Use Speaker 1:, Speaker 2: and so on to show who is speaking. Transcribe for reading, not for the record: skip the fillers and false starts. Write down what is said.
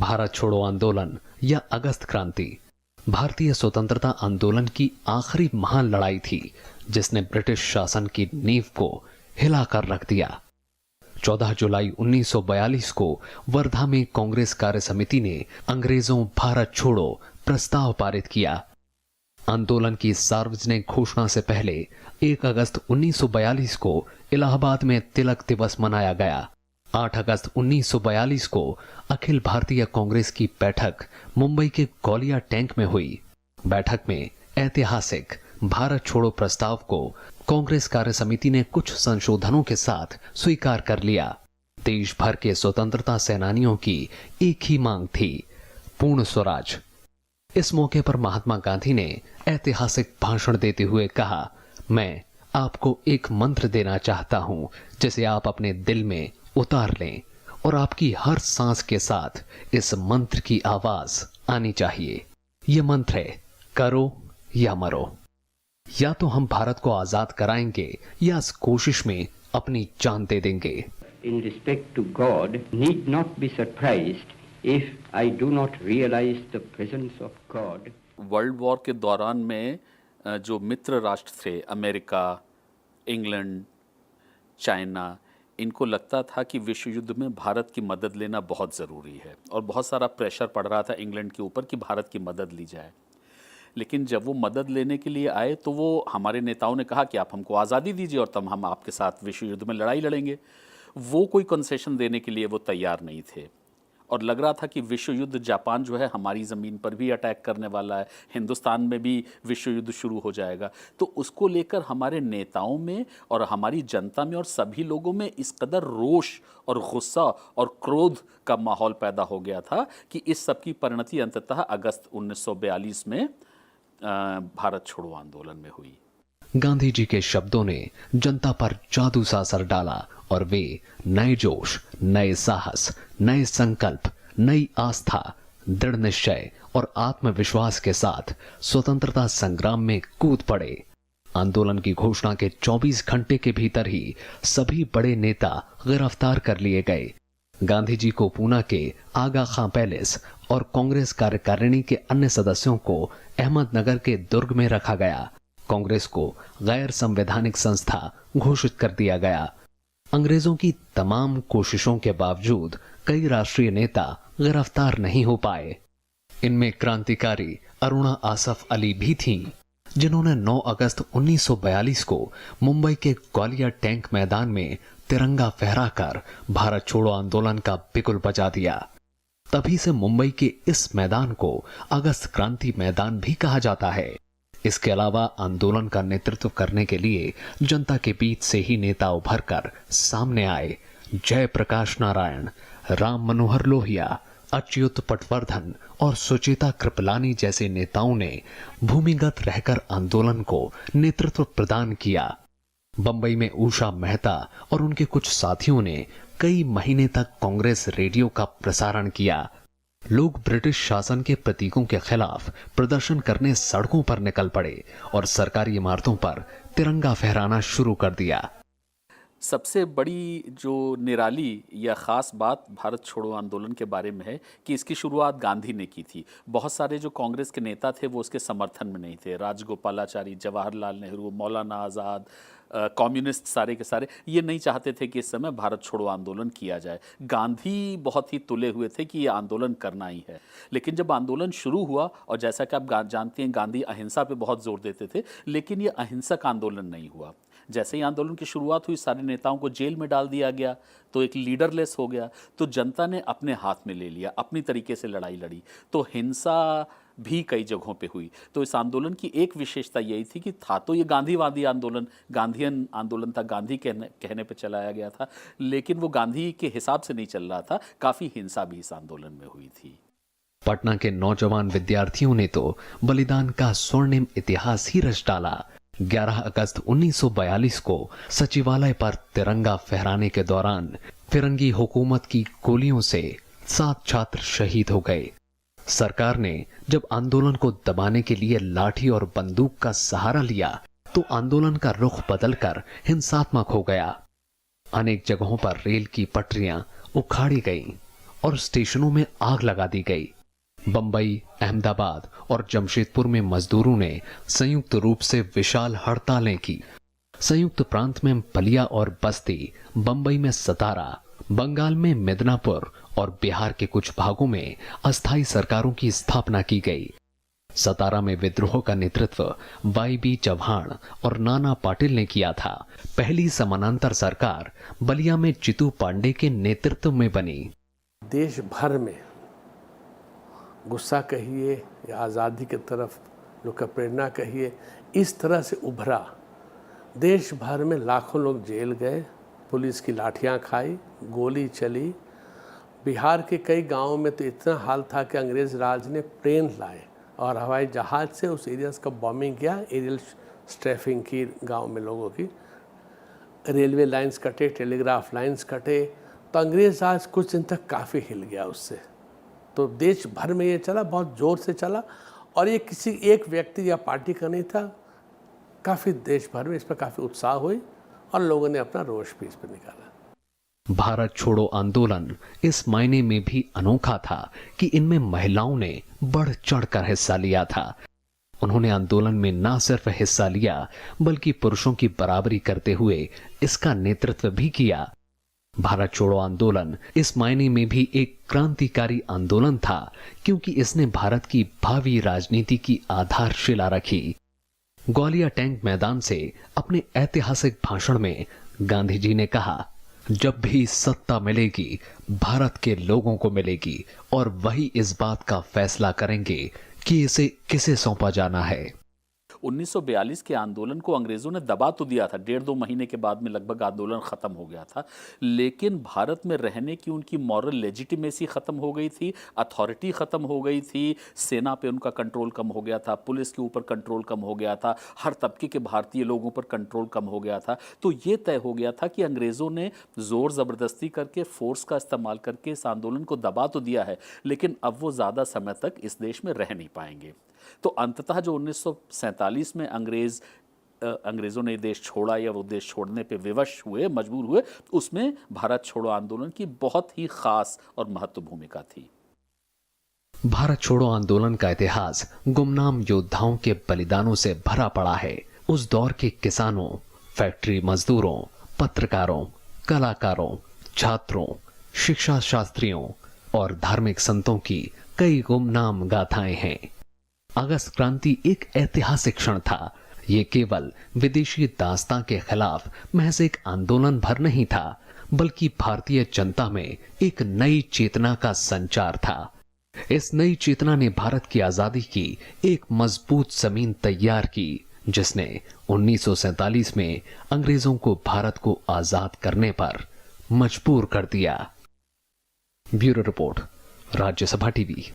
Speaker 1: भारत छोड़ो आंदोलन या अगस्त क्रांति भारतीय स्वतंत्रता आंदोलन की आखिरी महान लड़ाई थी जिसने ब्रिटिश शासन की नींव को हिलाकर रख दिया। 14 जुलाई 1942 को वर्धा में कांग्रेस कार्य समिति ने अंग्रेजों भारत छोड़ो प्रस्ताव पारित किया। आंदोलन की सार्वजनिक घोषणा से पहले 1 अगस्त 1942 को इलाहाबाद में तिलक दिवस मनाया गया। 8 अगस्त 1942 को अखिल भारतीय कांग्रेस की बैठक मुंबई के गौलिया टैंक में हुई। बैठक में ऐतिहासिक भारत छोड़ो प्रस्ताव को कांग्रेस कार्य समिति ने कुछ संशोधनों के साथ स्वीकार कर लिया। देश भर के स्वतंत्रता सेनानियों की एक ही मांग थी, पूर्ण स्वराज। इस मौके पर महात्मा गांधी ने ऐतिहासिक भाषण देते हुए कहा, मैं आपको एक मंत्र देना चाहता हूं जिसे आप अपने दिल में उतार लें और आपकी हर सांस के साथ इस मंत्र की आवाज आनी चाहिए। यह मंत्र है, करो या मरो। या तो हम भारत को आजाद कराएंगे या इस कोशिश में अपनी जान दे देंगे।
Speaker 2: In respect to God, need not be surprised if I do not realize the presence of God.
Speaker 3: World war के दौरान में जो मित्र राष्ट्र थे, अमेरिका, इंग्लैंड, चाइना, इनको लगता था कि विश्व युद्ध में भारत की मदद लेना बहुत ज़रूरी है और बहुत सारा प्रेशर पड़ रहा था इंग्लैंड के ऊपर कि भारत की मदद ली जाए। लेकिन जब वो मदद लेने के लिए आए तो वो हमारे नेताओं ने कहा कि आप हमको आज़ादी दीजिए और तब हम आपके साथ विश्व युद्ध में लड़ाई लड़ेंगे। वो कोई कंसेशन देने के लिए वो तैयार नहीं थे और लग रहा था कि विश्व युद्ध जापान जो है हमारी ज़मीन पर भी अटैक करने वाला है, हिंदुस्तान में भी विश्व युद्ध शुरू हो जाएगा। तो उसको लेकर हमारे नेताओं में और हमारी जनता में और सभी लोगों में इस कदर रोष और गुस्सा और क्रोध का माहौल पैदा हो गया था कि इस सब की परिणति अंततः अगस्त 1942 में भारत छोड़ो आंदोलन में हुई।
Speaker 1: गांधी जी के शब्दों ने जनता पर जादू सा असर डाला और वे नए जोश, नए साहस, नए संकल्प, नई आस्था, दृढ़ निश्चय और आत्मविश्वास के साथ स्वतंत्रता संग्राम में कूद पड़े। आंदोलन की घोषणा के 24 घंटे के भीतर ही सभी बड़े नेता गिरफ्तार कर लिए गए। गांधी जी को पूना के आगा खां पैलेस और कांग्रेस कार्यकारिणी के अन्य सदस्यों को अहमदनगर के दुर्ग में रखा गया। कांग्रेस को गैर संवैधानिक संस्था घोषित कर दिया गया। अंग्रेजों की तमाम कोशिशों के बावजूद कई राष्ट्रीय नेता गिरफ्तार नहीं हो पाए। इनमें क्रांतिकारी अरुणा आसफ अली भी थीं, जिन्होंने 9 अगस्त 1942 को मुंबई के ग्वालियर टैंक मैदान में तिरंगा फहराकर भारत छोड़ो आंदोलन का बिगुल बजा दिया। तभी से मुंबई के इस मैदान को अगस्त क्रांति मैदान भी कहा जाता है। इसके अलावा आंदोलन का नेतृत्व करने के लिए जनता के बीच से ही नेता उभर कर सामने आए। जय प्रकाश नारायण, राम मनोहर लोहिया, अच्युत पटवर्धन और सुचेता कृपलानी जैसे नेताओं ने भूमिगत रहकर आंदोलन को नेतृत्व प्रदान किया। बंबई में उषा मेहता और उनके कुछ साथियों ने कई महीने तक कांग्रेस रेडियो का प्रसारण किया। लोग ब्रिटिश शासन के प्रतीकों के खिलाफ प्रदर्शन करने सड़कों पर निकल पड़े और सरकारी इमारतों पर तिरंगा फहराना शुरू कर दिया।
Speaker 3: सबसे बड़ी जो निराली या ख़ास बात भारत छोड़ो आंदोलन के बारे में है कि इसकी शुरुआत गांधी ने की थी। बहुत सारे जो कांग्रेस के नेता थे वो उसके समर्थन में नहीं थे। राजगोपालाचारी, जवाहरलाल नेहरू, मौलाना आज़ाद, कम्युनिस्ट सारे के सारे ये नहीं चाहते थे कि इस समय भारत छोड़ो आंदोलन किया जाए। गांधी बहुत ही तुले हुए थे कि ये आंदोलन करना ही है। लेकिन जब आंदोलन शुरू हुआ, और जैसा कि आप जानते हैं गांधी अहिंसा पे बहुत जोर देते थे, लेकिन ये अहिंसक आंदोलन नहीं हुआ। जैसे ही आंदोलन की शुरुआत हुई सारे नेताओं को जेल में डाल दिया गया, तो एक लीडरलेस हो गया। तो जनता ने अपने हाथ में ले लिया, अपनी तरीके से लड़ाई लड़ी। तो हिंसा भी कई जगहों पे हुई। तो इस आंदोलन की एक विशेषता यही थी कि था तो ये गांधीवादी आंदोलन, गांधीयन आंदोलन था, गांधी कहने पे चलाया गया था, लेकिन वो गांधी के हिसाब से नहीं चल रहा था। काफ़ी हिंसा भी इस आंदोलन में हुई थी।
Speaker 1: पटना के नौजवान विद्यार्थियों ने तो बलिदान का स्वर्णिम इतिहास ही रच डाला। 11 अगस्त 1942 को सचिवालय पर तिरंगा फहराने के दौरान फिरंगी हुकूमत की गोलियों से 7 छात्र शहीद हो गए। सरकार ने जब आंदोलन को दबाने के लिए लाठी और बंदूक का सहारा लिया तो आंदोलन का रुख बदलकर हिंसात्मक हो गया। अनेक जगहों पर रेल की पटरियां उखाड़ी गईं और स्टेशनों में आग लगा दी गई। बंबई, अहमदाबाद और जमशेदपुर में मजदूरों ने संयुक्त रूप से विशाल हड़तालें की। संयुक्त प्रांत में बलिया और बस्ती, बंबई में सतारा, बंगाल में मिदनापुर और बिहार के कुछ भागों में अस्थायी सरकारों की स्थापना की गई। सतारा में विद्रोह का नेतृत्व वाई.बी. चौहान और नाना पाटिल ने किया था। पहली समानांतर सरकार बलिया में चितू पांडे के नेतृत्व में बनी।
Speaker 4: देश भर में गुस्सा कहिए या आज़ादी की तरफ लोग का प्रेरणा कहिए, इस तरह से उभरा। देश भर में लाखों लोग जेल गए, पुलिस की लाठियां खाई, गोली चली। बिहार के कई गांवों में तो इतना हाल था कि अंग्रेज राज ने प्लेन लाए और हवाई जहाज़ से उस एरियाज का बॉम्बिंग किया, एरियल स्ट्रैफिंग की गांव में लोगों की। रेलवे लाइंस कटे, टेलीग्राफ लाइंस कटे, तो अंग्रेज राज कुछ दिन तक काफ़ी हिल गया उससे। तो देश भर में ये चला, बहुत ज़ोर से चला, और ये किसी एक व्यक्ति या पार्टी का नहीं था। काफ़ी देश भर में इस पर काफ़ी उत्साह हुई और लोगों ने अपना रोष भी इस पर निकाला।
Speaker 1: भारत छोड़ो आंदोलन इस मायने में भी अनोखा था कि इनमें महिलाओं ने बढ़ चढ़कर हिस्सा लिया था। उन्होंने आंदोलन में न सिर्फ हिस्सा लिया बल्कि पुरुषों की बराबरी करते हुए इसका नेतृत्व भी किया। भारत छोड़ो आंदोलन इस मायने में भी एक क्रांतिकारी आंदोलन था क्योंकि इसने भारत की भावी राजनीति की आधारशिला रखी। ग्वालियर टैंक मैदान से अपने ऐतिहासिक भाषण में गांधी जी ने कहा, जब भी सत्ता मिलेगी भारत के लोगों को मिलेगी और वही इस बात का फैसला करेंगे कि इसे किसे सौंपा जाना है।
Speaker 3: 1942 के आंदोलन को अंग्रेजों ने दबा तो दिया था, 1.5-2 महीने के बाद में लगभग आंदोलन खत्म हो गया था, लेकिन भारत में रहने की उनकी मॉरल लेजिटिमेसी खत्म हो गई थी, अथॉरिटी खत्म हो गई थी, सेना पे उनका कंट्रोल कम हो गया था, पुलिस के ऊपर कंट्रोल कम हो गया था, हर तबके के भारतीय लोगों पर कंट्रोल कम हो गया था। तो ये तय हो गया था कि अंग्रेजों ने जोर जबरदस्ती करके, फोर्स का इस्तेमाल करके इस आंदोलन को दबा तो दिया है, लेकिन अब वो ज्यादा समय तक इस देश में रह नहीं पाएंगे। तो अंततः जो 1947 में अंग्रेजों ने देश छोड़ा या वो देश छोड़ने पे विवश हुए, मजबूर हुए, उसमें भारत छोड़ो आंदोलन की बहुत ही खास और महत्वपूर्ण भूमिका थी।
Speaker 1: भारत छोड़ो आंदोलन का इतिहास गुमनाम योद्धाओं के बलिदानों से भरा पड़ा है। उस दौर के किसानों, फैक्ट्री मजदूरों, पत्रकारों, कलाकारों, छात्रों, शिक्षा शास्त्रियों और धार्मिक संतों की कई गुमनाम गाथाएं हैं। अगस्त क्रांति एक ऐतिहासिक क्षण था। ये केवल विदेशी दास्तां के खिलाफ महज एक आंदोलन भर नहीं था, बल्कि भारतीय जनता में एक नई चेतना का संचार था। इस नई चेतना ने भारत की आजादी की एक मजबूत जमीन तैयार की, जिसने 1947 में अंग्रेजों को भारत को आजाद करने पर मजबूर कर दिया। Bureau report, Rajya Sabha TV.